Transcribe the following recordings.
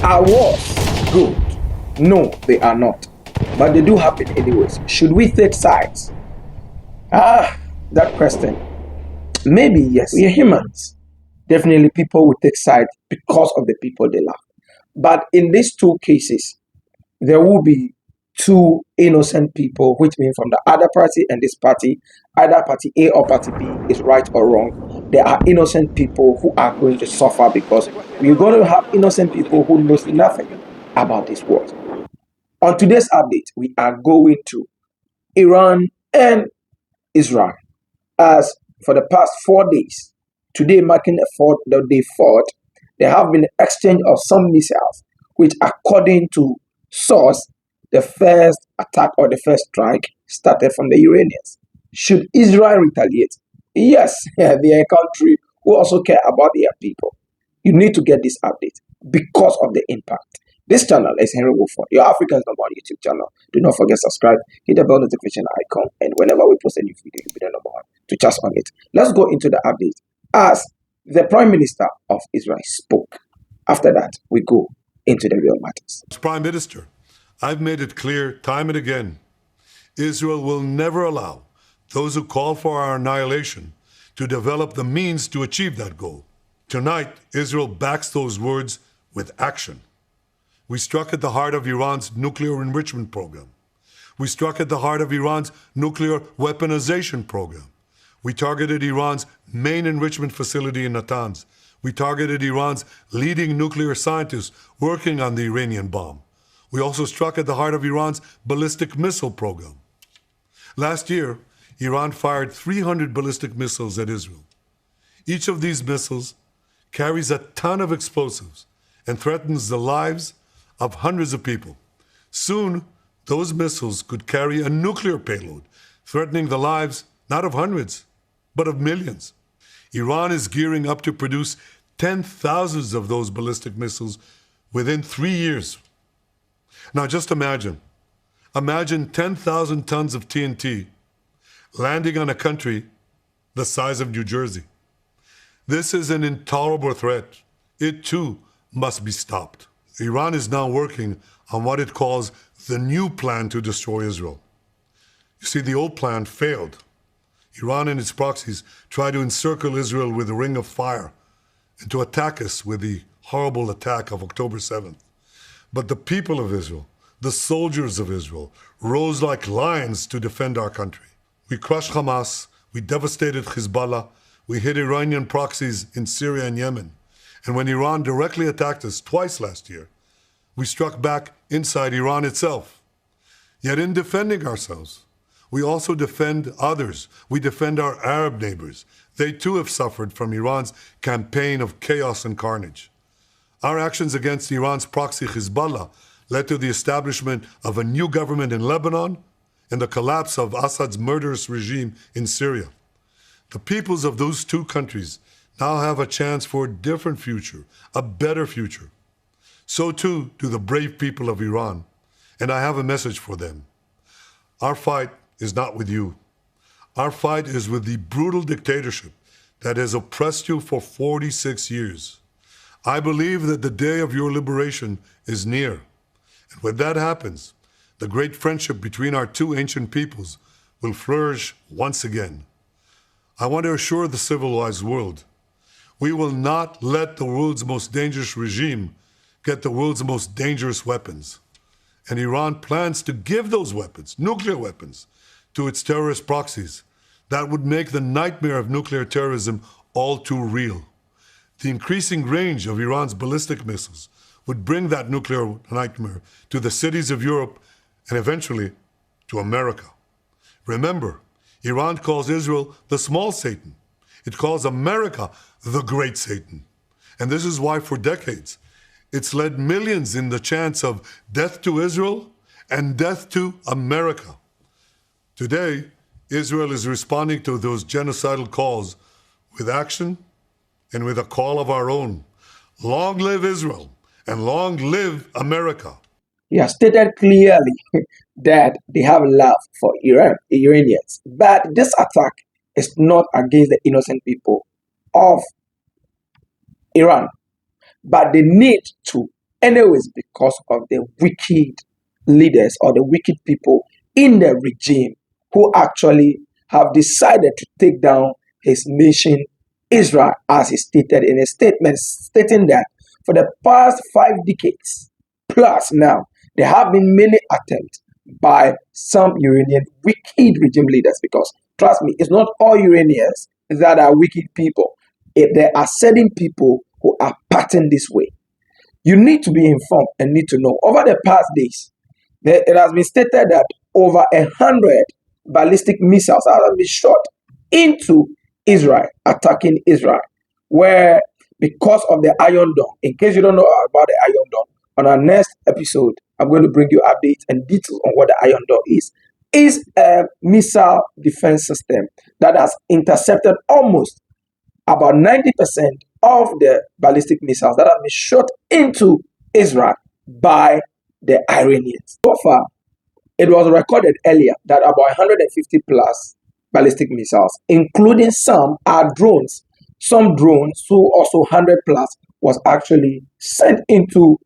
Are wars good? No, they are not. But they do happen anyways. Should we take sides? That question. Maybe yes. We are humans. Definitely people will take sides because of the people they love. But in these two cases, there will be two innocent people, which means from the other party and this party, either party A or party B is right or wrong. There are innocent people who are going to suffer because we're going to have innocent people who knows nothing about this war. On today's update, we are going to Iran and Israel. As for the past 4 days, today marking the day fourth, there have been exchange of some missiles, which according to source, the first attack or the first strike started from the Iranians. Should Israel retaliate? Yes, they are a country who also care about their people. You need to get this update because of the impact. This channel is Henry Wolford, your African's number one YouTube channel. Do not forget to subscribe, hit the bell notification icon, and whenever we post a new video, you'll be the number one to just on it. Let's go into the update as the Prime Minister of Israel spoke. After that, we go into the real matters. Prime Minister, I've made it clear time and again, Israel will never allow those who call for our annihilation to develop the means to achieve that goal. Tonight, Israel backs those words with action. We struck at the heart of Iran's nuclear enrichment program. We struck at the heart of Iran's nuclear weaponization program. We targeted Iran's main enrichment facility in Natanz. We targeted Iran's leading nuclear scientists working on the Iranian bomb. We also struck at the heart of Iran's ballistic missile program. Last year, Iran fired 300 ballistic missiles at Israel. Each of these missiles carries a ton of explosives and threatens the lives of hundreds of people. Soon, those missiles could carry a nuclear payload, threatening the lives not of hundreds, but of millions. Iran is gearing up to produce 10,000 of those ballistic missiles within 3 years. Now just imagine 10,000 tons of TNT landing on a country the size of New Jersey. This is an intolerable threat. It too must be stopped. Iran is now working on what it calls the new plan to destroy Israel. You see, the old plan failed. Iran and its proxies tried to encircle Israel with a ring of fire and to attack us with the horrible attack of October 7th. But the people of Israel, the soldiers of Israel, rose like lions to defend our country. We crushed Hamas, we devastated Hezbollah, we hit Iranian proxies in Syria and Yemen. And when Iran directly attacked us twice last year, we struck back inside Iran itself. Yet in defending ourselves, we also defend others. We defend our Arab neighbors. They too have suffered from Iran's campaign of chaos and carnage. Our actions against Iran's proxy Hezbollah led to the establishment of a new government in Lebanon and the collapse of Assad's murderous regime in Syria. The peoples of those two countries now have a chance for a different future, a better future. So too do the brave people of Iran, and I have a message for them. Our fight is not with you. Our fight is with the brutal dictatorship that has oppressed you for 46 years. I believe that the day of your liberation is near. And when that happens, the great friendship between our two ancient peoples will flourish once again. I want to assure the civilized world, we will not let the world's most dangerous regime get the world's most dangerous weapons. And Iran plans to give those weapons, nuclear weapons, to its terrorist proxies. That would make the nightmare of nuclear terrorism all too real. The increasing range of Iran's ballistic missiles would bring that nuclear nightmare to the cities of Europe and eventually to America. Remember, Iran calls Israel the small Satan. It calls America the great Satan. And this is why for decades, it's led millions in the chants of death to Israel and death to America. Today, Israel is responding to those genocidal calls with action and with a call of our own. Long live Israel and long live America. He has stated clearly that they have love for Iranians. But this attack is not against the innocent people of Iran. But they need to anyways, because of the wicked leaders or the wicked people in the regime who actually have decided to take down his nation, Israel, as he stated in a statement stating that for the past 5 decades plus now, there have been many attempts by some Iranian wicked regime leaders, because trust me, it's not all Iranians that are wicked people. There are certain people who are patterned this way. You need to be informed and need to know. Over the past days, it has been stated that over 100 ballistic missiles have been shot into Israel, attacking Israel, where because of the Iron Dome, in case you don't know about the Iron Dome, on our next episode, I'm going to bring you updates and details on what the Iron Dome is a missile defense system that has intercepted almost about 90% of the ballistic missiles that have been shot into Israel by the Iranians. So far, it was recorded earlier that about 150 plus ballistic missiles, including some are drones. Some drones, so also 100 plus, was actually sent into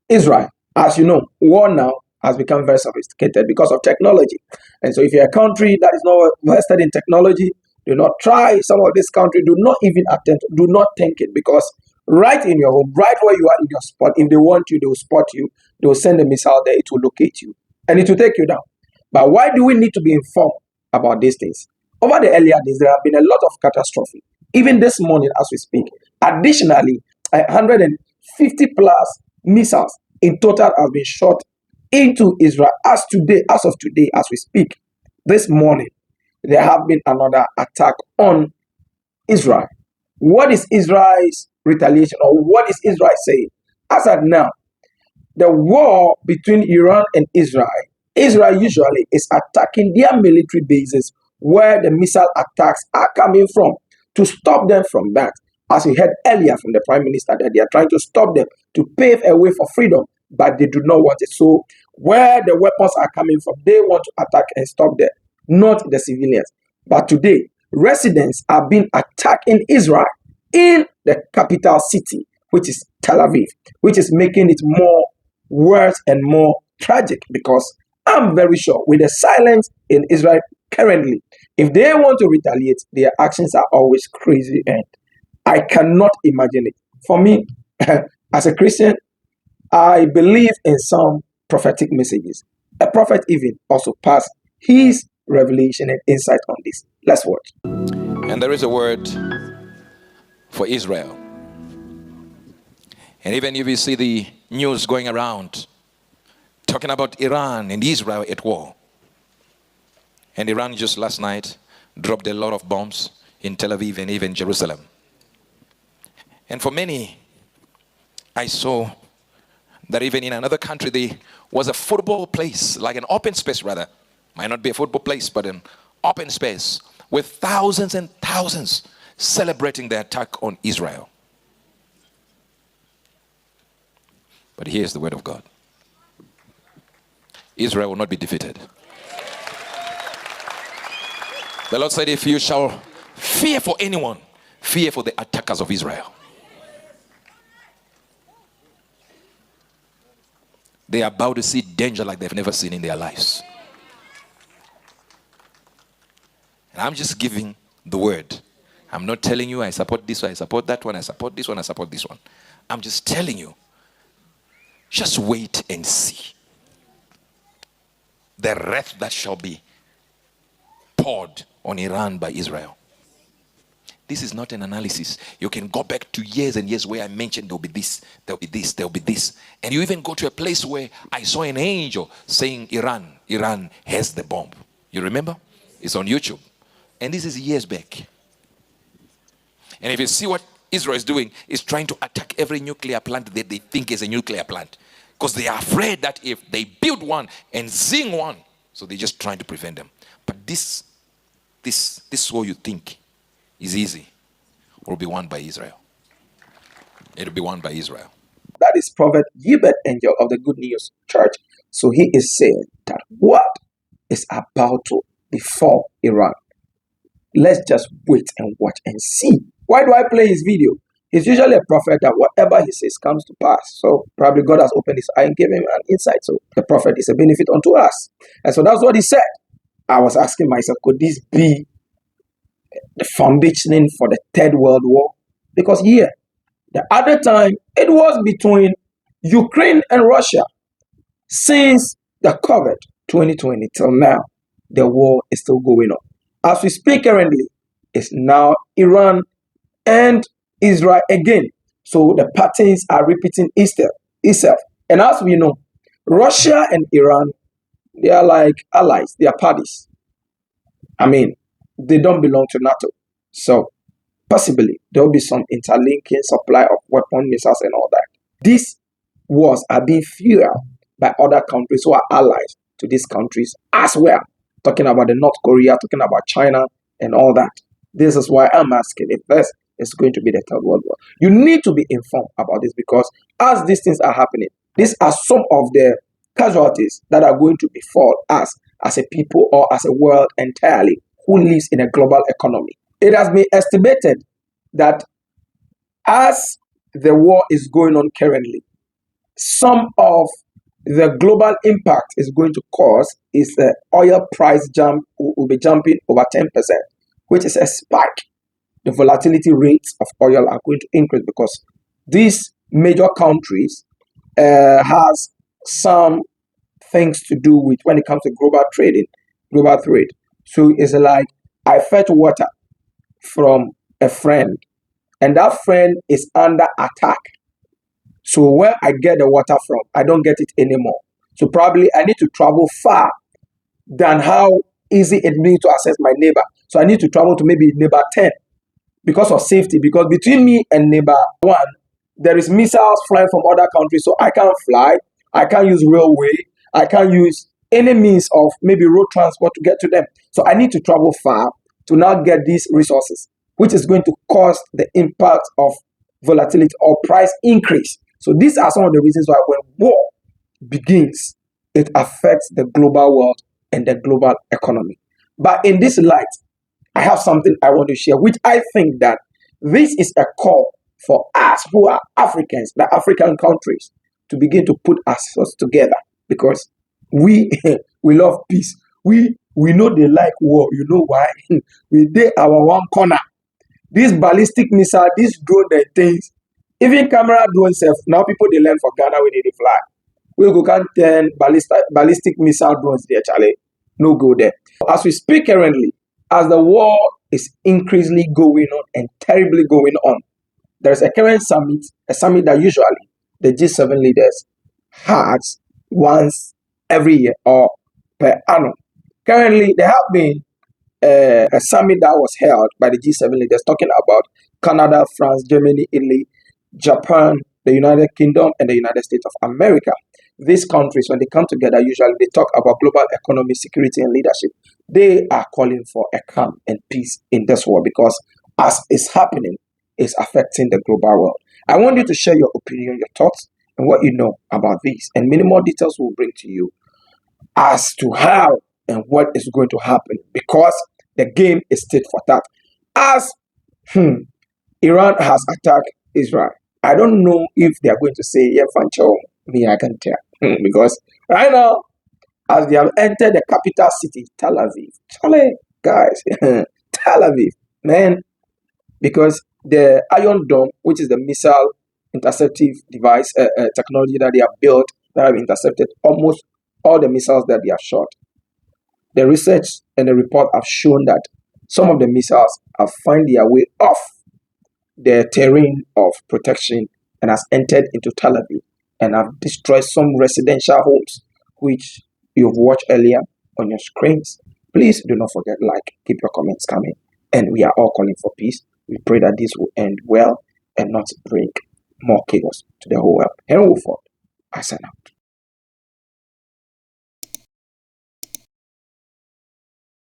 Israel. As you know, war now has become very sophisticated because of technology. And so if you're a country that is not invested in technology, do not try some of this country. Do not even attempt. Do not think it, because right in your home, right where you are in your spot, if they want you, they will spot you. They will send a missile there. It will locate you and it will take you down. But why do we need to be informed about these things? Over the earlier days, there have been a lot of catastrophe. Even this morning, as we speak, additionally, 150 plus missiles in total have been shot into Israel as of today, as we speak. This morning, there have been another attack on Israel. What is Israel's retaliation, or what is Israel saying? As of now, the war between Iran and Israel usually is attacking their military bases where the missile attacks are coming from, to stop them from that. As we heard earlier from the Prime Minister, that they are trying to stop them, to pave a way for freedom, but they do not want it. So where the weapons are coming from, they want to attack and stop them, not the civilians. But today, residents are being attacked in Israel, in the capital city, which is Tel Aviv, which is making it more worse and more tragic, because I'm very sure with the silence in Israel currently, if they want to retaliate, their actions are always crazy, and I cannot imagine it. For me, as a Christian, I believe in some prophetic messages. A prophet even also passed his revelation and insight on this. Let's watch. And there is a word for Israel. And even if you see the news going around talking about Iran and Israel at war, and Iran just last night dropped a lot of bombs in Tel Aviv and even Jerusalem. And for many, I saw that even in another country, there was a football place, like an open space rather. Might not be a football place, but an open space with thousands and thousands celebrating the attack on Israel. But here's the word of God. Israel will not be defeated. The Lord said, if you shall fear for anyone, fear for the attackers of Israel. They are about to see danger like they've never seen in their lives. And I'm just giving the word. I'm not telling you I support this one, I support that one, I support this one, I support this one. I'm just telling you, just wait and see the wrath that shall be poured on Iran by Israel. This is not an analysis. You can go back to years and years where I mentioned there'll be this, there'll be this, there'll be this. And you even go to a place where I saw an angel saying Iran has the bomb. You remember? It's on YouTube. And this is years back. And if you see what Israel is doing, is trying to attack every nuclear plant that they think is a nuclear plant. Because they are afraid that if they build one and zing one, so they're just trying to prevent them. But this war you think is easy will be won by Israel. It'll be won by Israel. That is Prophet Gilbert Angel of the Good News Church. So he is saying that what is about to befall Iran, let's just wait and watch and see. Why do I play his video? He's usually a prophet that whatever he says comes to pass. So probably God has opened his eye and gave him an insight. So the prophet is a benefit unto us. And so that's what he said. I was asking myself, could this be the foundation for the Third World War? Because here, the other time, it was between Ukraine and Russia. Since the COVID 2020 till now, the war is still going on. As we speak currently, it's now Iran and Israel again. So the patterns are repeating itself. And as we know, Russia and Iran, they are like allies, they are parties. I mean, they don't belong to NATO. So possibly there will be some interlinking supply of weapon missiles and all that. These wars are being fueled by other countries who are allies to these countries as well. Talking about the North Korea, talking about China and all that. This is why I'm asking if this is going to be the Third World War. You need to be informed about this because as these things are happening, these are some of the casualties that are going to befall us as a people or as a world entirely who lives in a global economy. It has been estimated that as the war is going on currently, some of the global impact is going to cause is the oil price jump will be jumping over 10%, which is a spike. The volatility rates of oil are going to increase because these major countries has some things to do with when it comes to global trading, global trade. So it's like I fetch water from a friend and that friend is under attack. So where I get the water from, I don't get it anymore. So probably I need to travel far than how easy it means to access my neighbor. So I need to travel to maybe neighbor 10 because of safety. Because between me and neighbor 1, there is missiles flying from other countries. So I can't fly. I can't use railway. I can't use any means of maybe road transport to get to them. So I need to travel far to now get these resources, which is going to cause the impact of volatility or price increase. So these are some of the reasons why when war begins, it affects the global world and the global economy. But in this light, I have something I want to share, which I think that this is a call for us who are Africans, the African countries, to begin to put ourselves together because we we love peace. We know they like war. You know why? We did our one corner. These ballistic missile, these drone things, even camera drone self. Now people they learn for Ghana when they fly. We go can turn ballistic missile drones there, Charlie. No go there. As we speak currently, as the war is increasingly going on and terribly going on, there is a current summit, a summit that usually the G7 leaders has once every year or per annum. Currently, there have been a summit that was held by the G7 leaders talking about Canada, France, Germany, Italy, Japan, the United Kingdom, and the United States of America. These countries, when they come together, usually they talk about global economy, security, and leadership. They are calling for a calm and peace in this world because as it's happening, it's affecting the global world. I want you to share your opinion, your thoughts, and what you know about this. And many more details will bring to you as to how and what is going to happen because the game is tit for tat. As Iran has attacked Israel, I don't know if they are going to say, yeah, Fancho, me, I can tell. Because right now, as they have entered the capital city, Tel Aviv, Charlie, guys, Tel Aviv, man, because the Iron Dome, which is the missile interceptive device technology that they have built, that have intercepted almost all the missiles that they have shot. The research and the report have shown that some of the missiles have found their way off the terrain of protection and has entered into Tel Aviv and have destroyed some residential homes, which you've watched earlier on your screens. Please do not forget, keep your comments coming. And we are all calling for peace. We pray that this will end well and not bring more chaos to the whole world. Henry Wolford, I sign out.